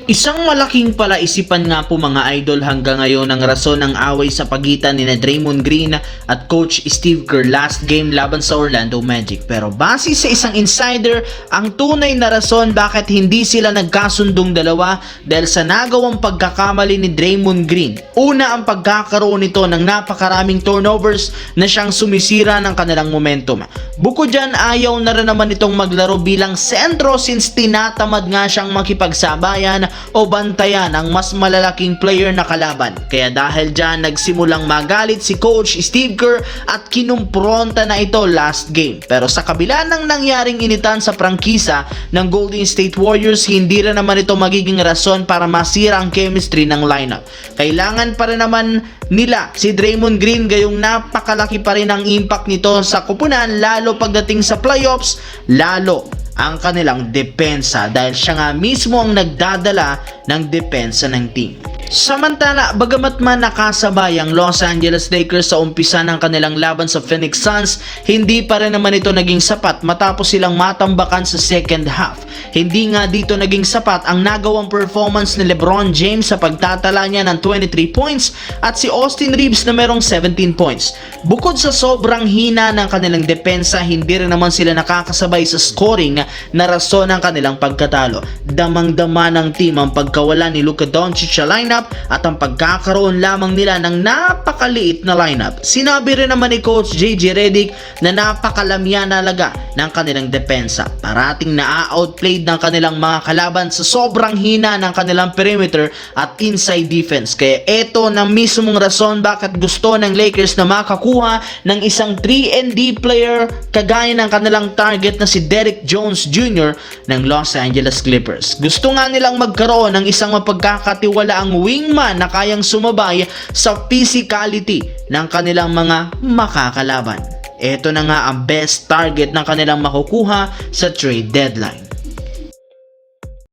Isang malaking palaisipan nga po mga idol hanggang ngayon ang rason ng away sa pagitan ni Draymond Green at Coach Steve Kerr last game laban sa Orlando Magic. Pero base sa isang insider, ang tunay na rason bakit hindi sila nagkasundong dalawa dahil sa nagawang pagkakamali ni Draymond Green. Una, ang pagkakaroon nito ng napakaraming turnovers na siyang sumisira ng kanilang momentum. Bukod dyan, ayaw na rin naman itong maglaro bilang sentro since tinatamad nga siyang makipagsabayan o bantayan ang mas malalaking player na kalaban. Kaya dahil dyan, nagsimulang magalit si Coach Steve Kerr at kinumpronta na ito last game. Pero sa kabila ng nangyaring initan sa prangkisa ng Golden State Warriors, hindi rin naman ito magiging rason para masira ang chemistry ng lineup. Kailangan pa rin naman nila si Draymond Green, gayong napakalaki pa rin ang impact nito sa kupunan lalo pagdating sa playoffs, lalo ang kanilang depensa dahil siya nga mismo ang nagdadala ng depensa ng team. Samantala, bagamat man nakasabay ang Los Angeles Lakers sa umpisa ng kanilang laban sa Phoenix Suns, hindi pa rin naman ito naging sapat matapos silang matambakan sa second half. Hindi nga dito naging sapat ang nagawang performance ni LeBron James sa pagtatala niya ng 23 points at si Austin Reeves na merong 17 points. Bukod sa sobrang hina ng kanilang depensa, hindi rin naman sila nakakasabay sa scoring na rason ng kanilang pagkatalo. Damang-dama ng team ang pagkawala ni Luka Doncic sa lineup at ang pagkakaroon lamang nila ng napakaliit na lineup. Sinabi rin naman ni Coach JJ Redick na napakalamya na alaga ng kanilang depensa. Parating na-outplayed ng kanilang mga kalaban sa sobrang hina ng kanilang perimeter at inside defense. Kaya ito na mismong rason bakit gusto ng Lakers na makakuha ng isang 3-and-D player kagaya ng kanilang target na si Derrick Jones Jr. ng Los Angeles Clippers. Gusto nga nilang magkaroon ng isang mapagkakatiwalaang wingman na kayang sumabay sa physicality ng kanilang mga makakalaban. Ito na nga ang best target na kanilang makukuha sa trade deadline.